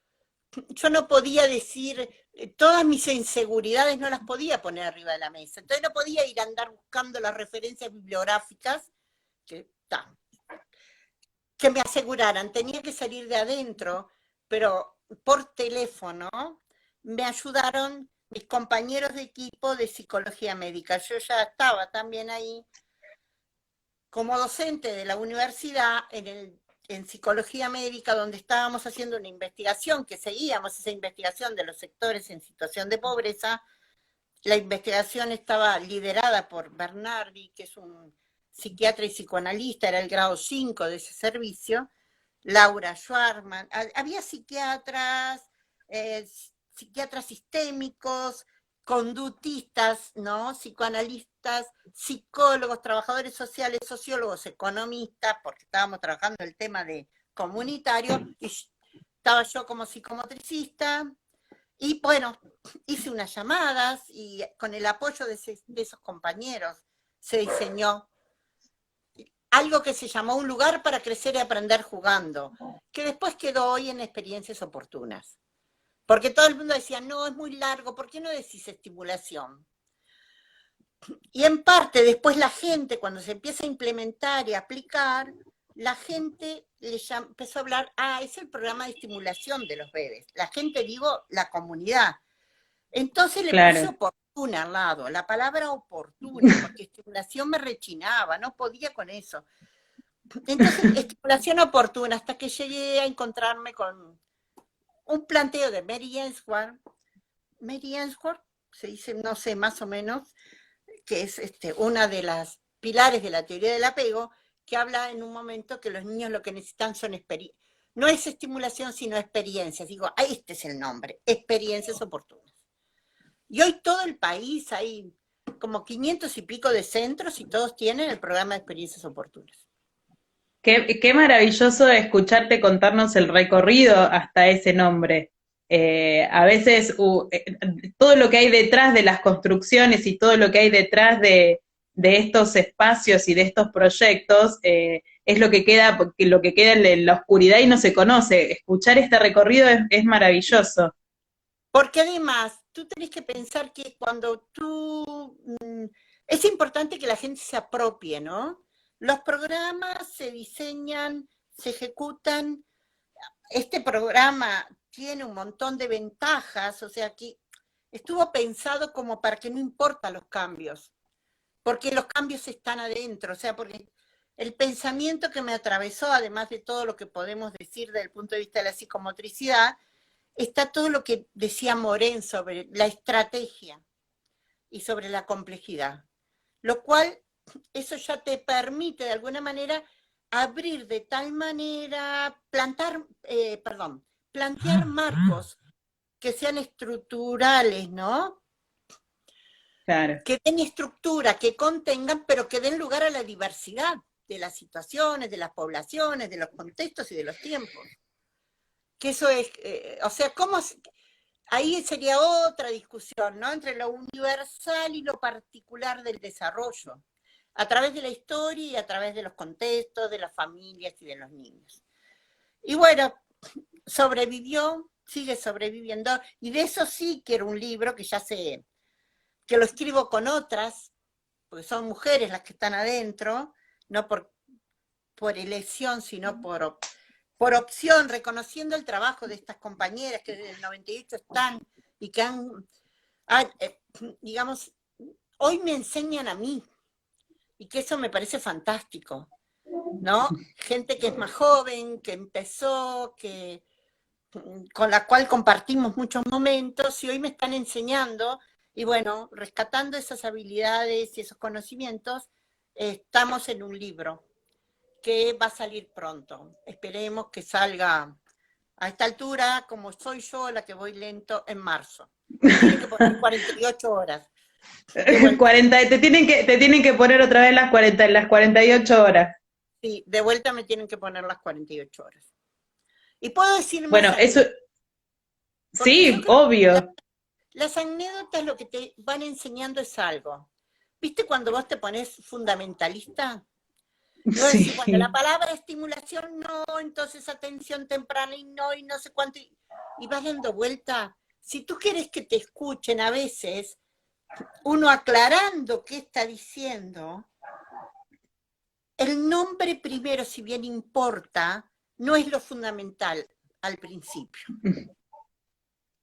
Yo no podía decir, todas mis inseguridades no las podía poner arriba de la mesa. Entonces no podía ir a andar buscando las referencias bibliográficas que, que me aseguraran. Tenía que salir de adentro, pero por teléfono me ayudaron mis compañeros de equipo de psicología médica. Yo ya estaba también ahí como docente de la universidad en psicología médica, donde estábamos haciendo una investigación, que seguíamos esa investigación de los sectores en situación de pobreza. La investigación estaba liderada por Bernardi, que es un psiquiatra y psicoanalista, era el grado 5 de ese servicio, Laura Schwarman, había psiquiatras, psiquiatras sistémicos, conductistas, ¿no? Psicoanalistas, psicólogos, trabajadores sociales, sociólogos, economistas, porque estábamos trabajando el tema de comunitario, y estaba yo como psicomotricista, y bueno, hice unas llamadas y con el apoyo de esos compañeros se diseñó algo que se llamó Un lugar para crecer y aprender jugando, que después quedó hoy en Experiencias Oportunas. Porque todo el mundo decía, no, es muy largo, ¿por qué no decís estimulación? Y en parte, después la gente, cuando se empieza a implementar y aplicar, la gente empezó a hablar, es el programa de estimulación de los bebés. La gente, digo, la comunidad. Entonces le puse oportuna al lado, la palabra oportuna, porque estimulación me rechinaba, no podía con eso. Entonces, estimulación oportuna, hasta que llegué a encontrarme con un planteo de Mary Ainsworth. Mary Ainsworth, se dice, no sé, más o menos, que es una de las pilares de la teoría del apego, que habla en un momento que los niños lo que necesitan son experiencias. No es estimulación, sino experiencias. Digo, este es el nombre, experiencias oportunas. Y hoy todo el país hay como 500 y pico de centros y todos tienen el programa de experiencias oportunas. Qué maravilloso escucharte contarnos el recorrido hasta ese nombre. A veces todo lo que hay detrás de las construcciones y todo lo que hay detrás de estos espacios y de estos proyectos es lo que queda en la oscuridad y no se conoce. Escuchar este recorrido es maravilloso. Porque además, tú tenés que pensar que cuando es importante que la gente se apropie, ¿no? Los programas se diseñan, se ejecutan. Este programa tiene un montón de ventajas, o sea, que estuvo pensado como para que no importan los cambios, porque los cambios están adentro, o sea, porque el pensamiento que me atravesó, además de todo lo que podemos decir desde el punto de vista de la psicomotricidad, está todo lo que decía Moren sobre la estrategia y sobre la complejidad, lo cual eso ya te permite de alguna manera abrir de tal manera, plantear marcos que sean estructurales, ¿no? Claro. Que den estructura, que contengan, pero que den lugar a la diversidad de las situaciones, de las poblaciones, de los contextos y de los tiempos. Que eso es, o sea, ¿cómo? Ahí sería otra discusión, ¿no? Entre lo universal y lo particular del desarrollo, a través de la historia y a través de los contextos, de las familias y de los niños. Y bueno, sobrevivió, sigue sobreviviendo, y de eso sí quiero un libro que lo escribo con otras, porque son mujeres las que están adentro, no por elección, sino por opción, reconociendo el trabajo de estas compañeras que desde el 98 están y que digamos, hoy me enseñan a mí, y que eso me parece fantástico, ¿no? Gente que es más joven, que empezó, con la cual compartimos muchos momentos, y hoy me están enseñando, y bueno, rescatando esas habilidades y esos conocimientos, estamos en un libro que va a salir pronto. Esperemos que salga a esta altura, como soy yo, la que voy lento, en marzo. Tiene que poner 48 horas. 40, te tienen que poner otra vez las 48 horas. Sí, de vuelta me tienen que poner las 48 horas. Y puedo decir más. Bueno, eso. Porque yo Sí, creo que obvio. las anécdotas lo que te van enseñando es algo. ¿Viste cuando vos te pones fundamentalista? Y vos decís, bueno, la Sí. palabra estimulación no, entonces atención temprana y no sé cuánto, y vas dando vuelta. Si tú quieres que te escuchen a veces, uno aclarando qué está diciendo, el nombre primero, si bien importa, no es lo fundamental al principio,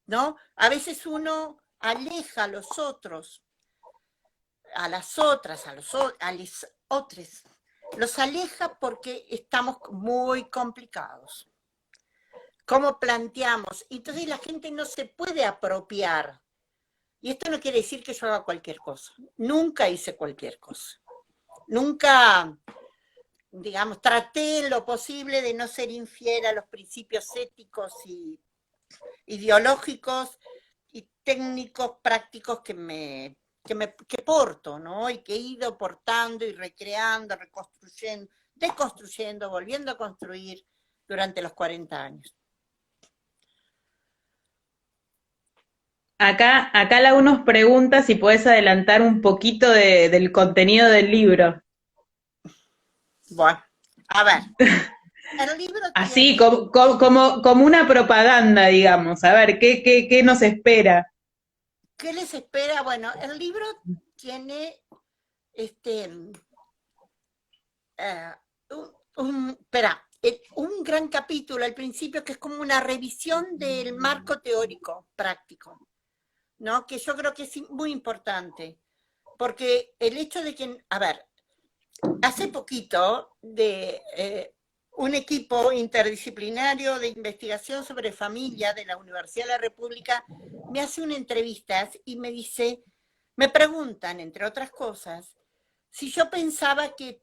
¿no? A veces uno aleja a los otros, a las otras, a los otros, los aleja porque estamos muy complicados. ¿Cómo planteamos? Entonces la gente no se puede apropiar. Y esto no quiere decir que yo haga cualquier cosa. Nunca hice cualquier cosa. Nunca, digamos, traté en lo posible de no ser infiel a los principios éticos y ideológicos y técnicos prácticos que porto, ¿no? Y que he ido portando y recreando, reconstruyendo, deconstruyendo, volviendo a construir durante los 40 años. Acá Lau nos pregunta si puedes adelantar un poquito del contenido del libro. Bueno, a ver, el libro Así, tiene, como una propaganda, digamos. A ver, ¿qué nos espera? ¿qué les espera? Bueno, el libro tiene este, un gran capítulo al principio que es como una revisión del marco teórico práctico, ¿no? Que yo creo que es muy importante, porque el hecho de que, a ver, hace poquito un equipo interdisciplinario de investigación sobre familia de la Universidad de la República me hace una entrevista y me dice, me preguntan, entre otras cosas, si yo pensaba que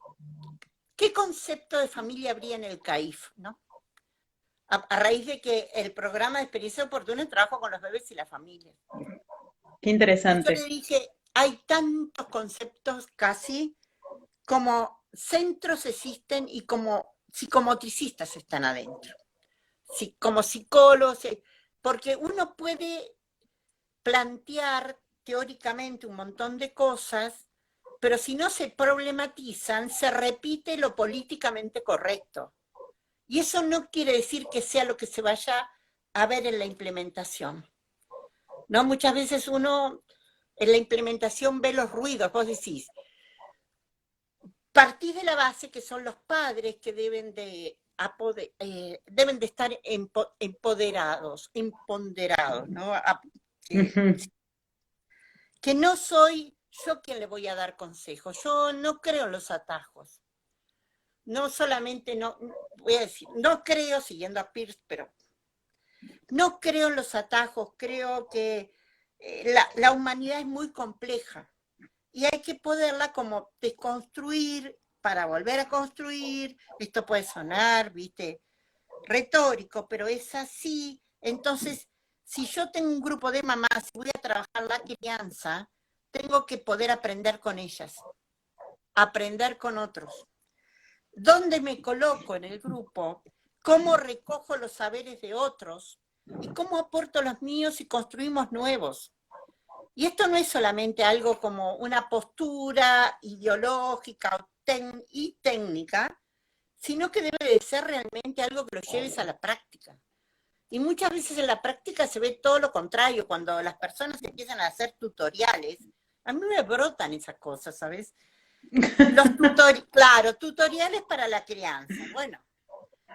qué concepto de familia habría en el CAIF, ¿no? A raíz de que el programa de experiencia oportuna trabajo con los bebés y la familia. Qué Y yo le interesante. dije, hay tantos conceptos casi como centros existen y como psicomotricistas están adentro, como psicólogos, porque uno puede plantear teóricamente un montón de cosas, pero si no se problematizan, se repite lo políticamente correcto. Y eso no quiere decir que sea lo que se vaya a ver en la implementación. ¿No? Muchas veces uno en la implementación ve los ruidos, vos decís, partís de la base que son los padres que deben de estar empoderados, ¿no? Ujú. Que no soy yo quien le voy a dar consejos, yo no creo en los atajos, no solamente, no, voy a decir, no creo, siguiendo a Pierce, pero no creo en los atajos, creo que la humanidad es muy compleja y hay que poderla como desconstruir para volver a construir. Esto puede sonar, viste, retórico, pero es así. Entonces, si yo tengo un grupo de mamás y voy a trabajar la crianza, tengo que poder aprender con ellas, aprender con otros. ¿Dónde me coloco en el grupo? ¿Cómo recojo los saberes de otros? ¿Y cómo aporto los míos y construimos nuevos? Y esto no es solamente algo como una postura ideológica y técnica, sino que debe de ser realmente algo que lo lleves a la práctica. Y muchas veces en la práctica se ve todo lo contrario, cuando las personas empiezan a hacer tutoriales, a mí me brotan esas cosas, ¿sabes? Claro, tutoriales para la crianza. Bueno,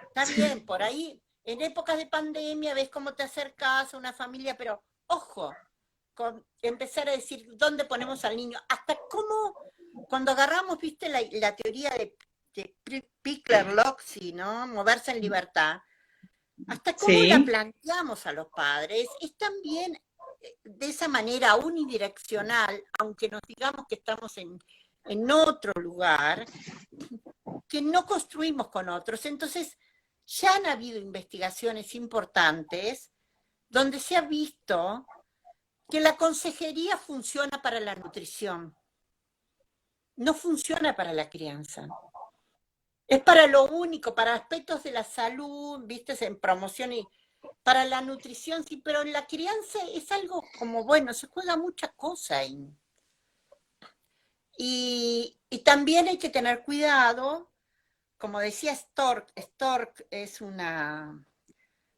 está bien, por ahí, en épocas de pandemia ves cómo te acercas a una familia, pero ojo, con empezar a decir dónde ponemos al niño, hasta cómo, cuando agarramos, viste, la teoría de Pickler-Loxi, ¿no? Moverse en libertad, hasta cómo la Sí. planteamos a los padres, es también de esa manera unidireccional, aunque nos digamos que estamos en otro lugar, que no construimos con otros. Entonces, ya han habido investigaciones importantes donde se ha visto que la consejería funciona para la nutrición, no funciona para la crianza. Es para lo único, para aspectos de la salud, viste, en promoción y Para la nutrición sí, pero en la crianza es algo como, bueno, se juega mucha cosa ahí. Y también hay que tener cuidado, como decía Stork, Stork es una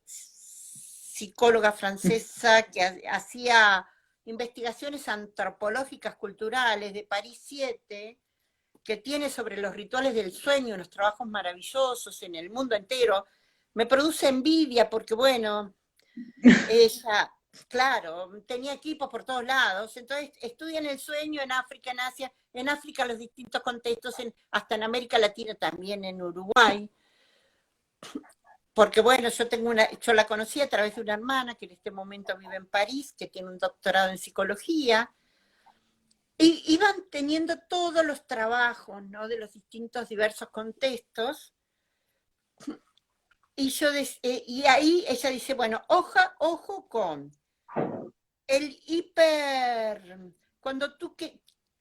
psicóloga francesa que hacía investigaciones antropológicas culturales de París 7, que tiene sobre los rituales del sueño, unos trabajos maravillosos en el mundo entero. Me produce envidia porque, bueno, ella, claro, tenía equipos por todos lados, entonces estudian el sueño en África, en Asia, en África los distintos contextos, hasta en América Latina también, en Uruguay, porque bueno, yo la conocí a través de una hermana que en este momento vive en París, que tiene un doctorado en psicología, y iban teniendo todos los trabajos, ¿no?, de los distintos diversos contextos, y ahí ella dice, bueno, ojo con el cuando tú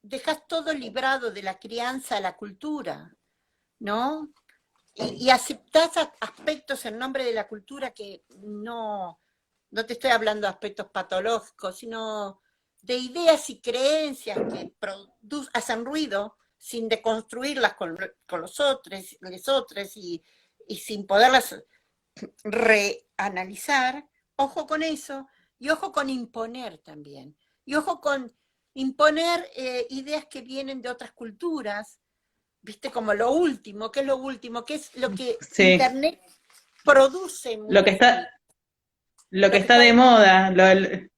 dejas todo librado de la crianza a la cultura, ¿no? Y aceptás aspectos en nombre de la cultura que no te estoy hablando de aspectos patológicos, sino de ideas y creencias que hacen ruido sin deconstruirlas con los otros, y sin poderlas reanalizar. Ojo con eso, y ojo con imponer también, y ojo con imponer ideas que vienen de otras culturas, viste, como lo último, ¿qué es lo último? ¿Qué es lo que Sí, Internet produce lo que mucho? está, lo Lo que que está está de de, moda,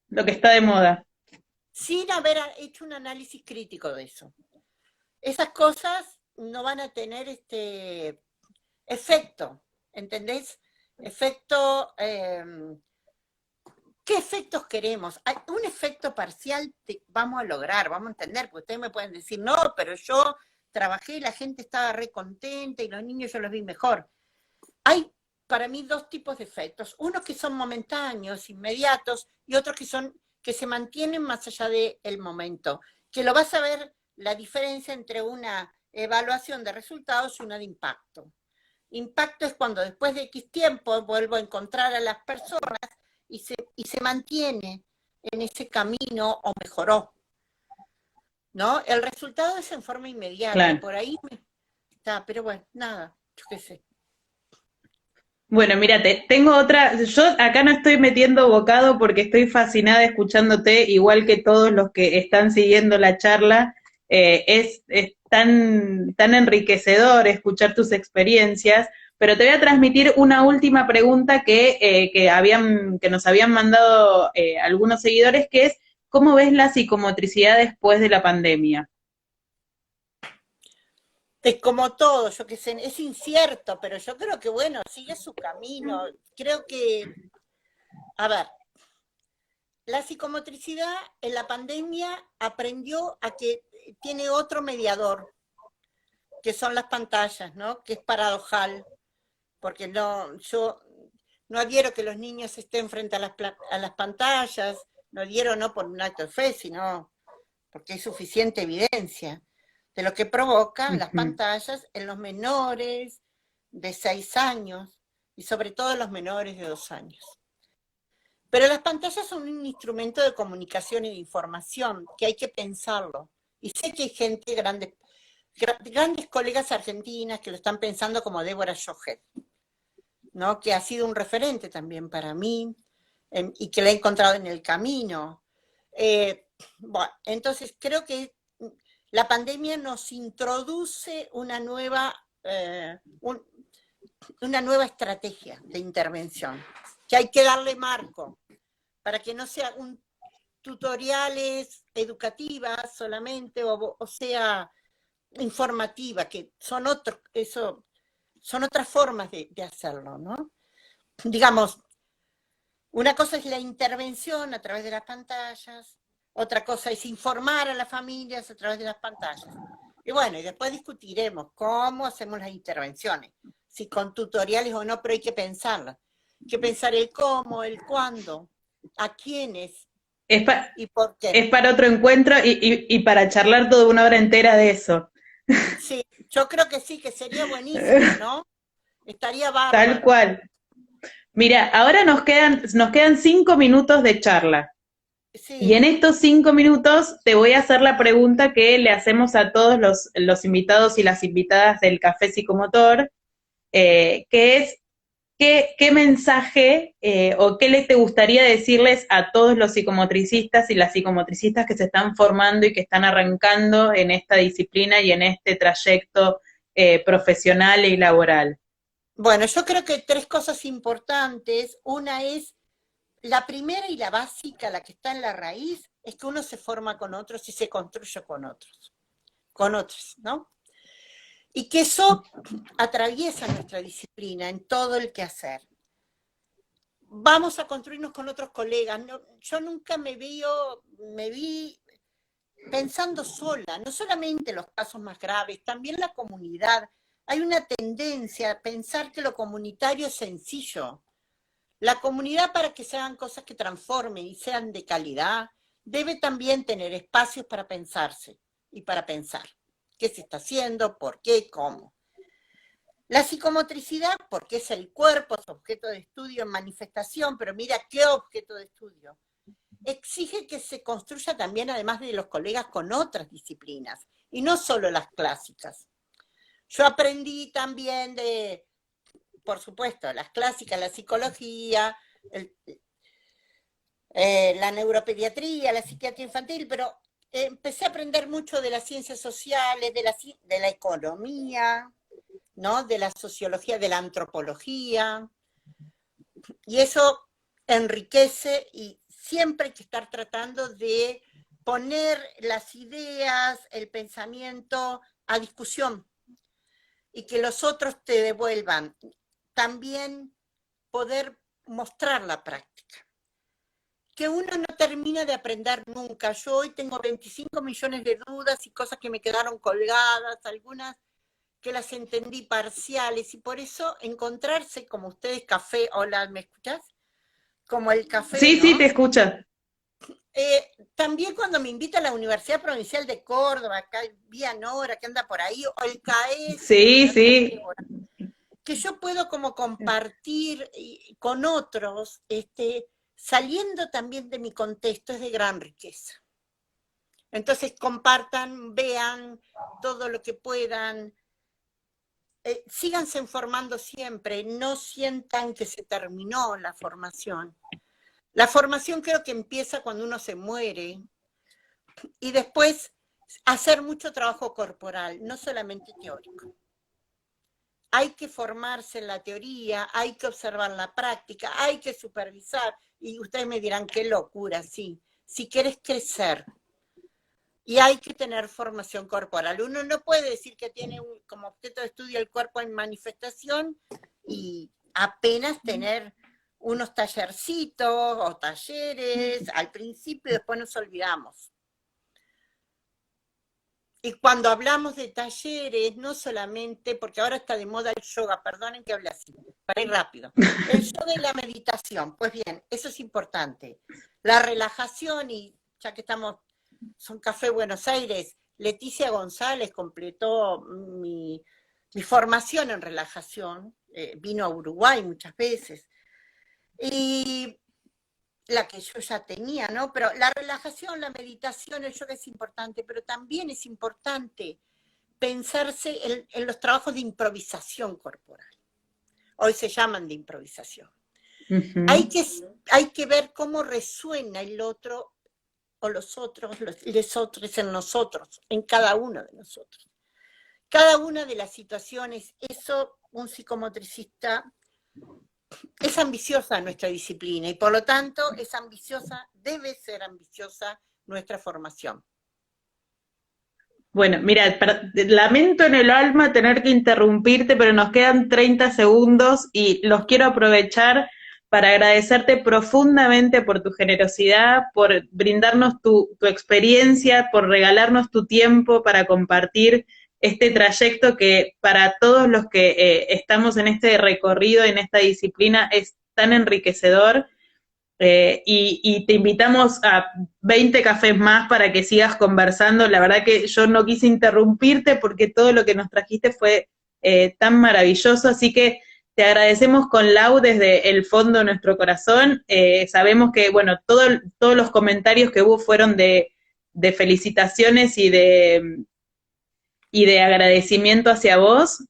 lo que está de moda. sin haber hecho un análisis crítico de eso. Esas cosas no van a tener efecto, ¿entendés? Efecto, ¿qué efectos queremos? Un efecto parcial vamos a lograr, vamos a entender, porque ustedes me pueden decir, no, pero yo trabajé y la gente estaba re contenta y los niños yo los vi mejor. Hay para mí dos tipos de efectos, unos que son momentáneos, inmediatos, y otros que se mantienen más allá del momento, que lo vas a ver la diferencia entre una evaluación de resultados y una de impacto. Impacto es cuando después de X tiempo vuelvo a encontrar a las personas y se mantiene en ese camino o mejoró, ¿no? El resultado es en forma inmediata y Claro. por ahí está, pero bueno, nada, yo qué sé. Bueno, mírate, tengo otra, yo acá no estoy metiendo bocado porque estoy fascinada escuchándote, igual que todos los que están siguiendo la charla, es tan enriquecedor escuchar tus experiencias, pero te voy a transmitir una última pregunta que nos habían mandado algunos seguidores, que es, ¿cómo ves la psicomotricidad después de la pandemia? Es como todo, yo que sé, es incierto, pero yo creo que, bueno, sigue su camino. Creo que, a ver, la psicomotricidad en la pandemia aprendió a que tiene otro mediador, que son las pantallas, ¿no? Que es paradojal, porque yo no adhiero que los niños estén frente a las pantallas, no adhiero no por un acto de fe, sino porque hay suficiente evidencia de lo que provocan las Ujú. pantallas en los menores de 6 años y sobre todo en los menores de 2 años. Pero las pantallas son un instrumento de comunicación y de información que hay que pensarlo. Y sé que hay gente, grandes colegas argentinas que lo están pensando, como Débora Schoger, ¿no?, que ha sido un referente también para mí y que la he encontrado en el camino. Bueno, entonces creo que la pandemia nos introduce una nueva estrategia de intervención, que hay que darle marco, para que no sea un tutoriales educativas solamente, o sea informativa, que son otras formas de hacerlo, ¿no? Digamos, una cosa es la intervención a través de las pantallas, otra cosa es informar a las familias a través de las pantallas. Y bueno, y después discutiremos cómo hacemos las intervenciones, si con tutoriales o no, pero hay que pensarlas. Hay que pensar el cómo, el cuándo, a quiénes Es, pa- y por qué. es para otro encuentro y para charlar toda una hora entera de eso. Sí, yo creo que sí, que sería buenísimo, ¿no? Estaría Tal bárbaro. cual. Mira, ahora nos quedan 5 minutos de charla. Y en Sí, estos 5 minutos te voy a hacer la pregunta que le hacemos a todos los invitados y las invitadas del Café Psicomotor, que es ¿qué mensaje o qué te gustaría decirles a todos los psicomotricistas y las psicomotricistas que se están formando y que están arrancando en esta disciplina y en este trayecto profesional y laboral? bueno, yo creo que tres cosas importantes. Una es, la primera y la básica, la que está en la raíz, es que uno se forma con otros y se construye con otros, ¿no? Y que eso atraviesa nuestra disciplina en todo el quehacer. Vamos a construirnos con otros colegas. No, yo nunca me vi pensando sola, no solamente los casos más graves, también la comunidad. Hay una tendencia a pensar que lo comunitario es sencillo. La comunidad, para que se hagan cosas que transformen y sean de calidad, debe también tener espacios para pensarse y para pensar qué se está haciendo, por qué, cómo. La psicomotricidad, porque es el cuerpo, es objeto de estudio en manifestación, pero mira qué objeto de estudio. Exige que se construya también, además de los colegas, con otras disciplinas, y no solo las clásicas. Yo aprendí también por supuesto, las clásicas, la psicología, la neuropediatría, la psiquiatría infantil, pero empecé a aprender mucho de las ciencias sociales, de la economía, ¿no? De la sociología, de la antropología, y eso enriquece y siempre hay que estar tratando de poner las ideas, el pensamiento a discusión y que los otros te devuelvan. También poder mostrar la práctica. Que uno no termina de aprender nunca. Yo hoy tengo 25 millones de dudas y cosas que me quedaron colgadas, algunas que las entendí parciales, y por eso encontrarse como ustedes café, hola, ¿me escuchás? Como el café, Sí, sí, te ¿no? escucho. También cuando me invita a la Universidad Provincial de Córdoba, acá vía Nora, que anda por ahí, o el CAES en Sí, Teatro sí. Ébora, que yo puedo como compartir con otros, saliendo también de mi contexto, es de gran riqueza. Entonces compartan, vean todo lo que puedan, síganse informando siempre, no sientan que se terminó la formación. La formación creo que empieza cuando uno se muere y después hacer mucho trabajo corporal, no solamente teórico. Hay que formarse en la teoría, hay que observar la práctica, hay que supervisar, y ustedes me dirán, qué locura, sí. Si quieres crecer, y hay que tener formación corporal. Uno no puede decir que tiene como objeto de estudio el cuerpo en manifestación y apenas tener unos tallercitos o talleres al principio y después nos olvidamos. Y cuando hablamos de talleres, no solamente, porque ahora está de moda el yoga, perdonen que hable así, para ir rápido. El yoga y la meditación, pues bien, eso es importante. La relajación, y ya que estamos, son Café Buenos Aires, Leticia González completó mi formación en relajación, vino a Uruguay muchas veces, y la que yo ya tenía, ¿no? Pero la relajación, la meditación, el yoga es importante, pero también es importante pensarse en los trabajos de improvisación corporal. Hoy se llaman de improvisación. Ujú. Hay que ver cómo resuena el otro o los otros en nosotros, en cada uno de nosotros. Cada una de las situaciones, eso un psicomotricista es ambiciosa nuestra disciplina y por lo tanto es ambiciosa, debe ser ambiciosa nuestra formación. Bueno, mira, lamento en el alma tener que interrumpirte, pero nos quedan 30 segundos y los quiero aprovechar para agradecerte profundamente por tu generosidad, por brindarnos tu experiencia, por regalarnos tu tiempo para compartir este trayecto que para todos los que estamos en este recorrido, en esta disciplina, es tan enriquecedor. Y te invitamos a 20 cafés más para que sigas conversando. La verdad que yo no quise interrumpirte porque todo lo que nos trajiste fue tan maravilloso, así que te agradecemos con Lau desde el fondo de nuestro corazón. Sabemos que, bueno, todos los comentarios que hubo fueron de felicitaciones y de agradecimiento hacia vos.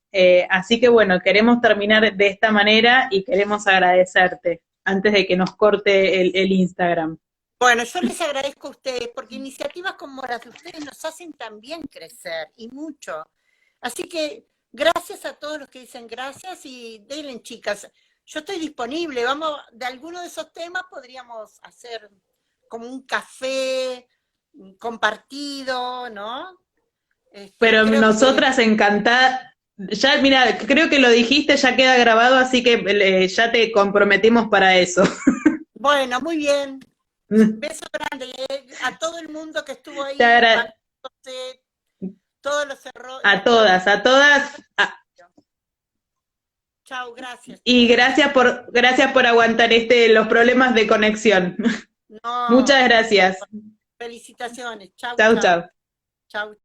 Así que, bueno, queremos terminar de esta manera y queremos agradecerte antes de que nos corte el Instagram. Bueno, yo les agradezco a ustedes porque iniciativas como las de ustedes nos hacen también crecer y mucho. Así que gracias a todos los que dicen gracias y denle, chicas. Yo estoy disponible. Vamos, de alguno de esos temas podríamos hacer como un café compartido, ¿no? Pero nosotras encantadas, ya mira, creo que lo dijiste, ya queda grabado, así que ya te comprometimos para eso. Bueno, muy bien. Beso grande a todo el mundo que estuvo ahí, todos los errores. A todas. Chao, gracias. Y gracias por aguantar los problemas de conexión. No, Muchas gracias. Felicitaciones. Chau, Chau, chau. chau. Chau.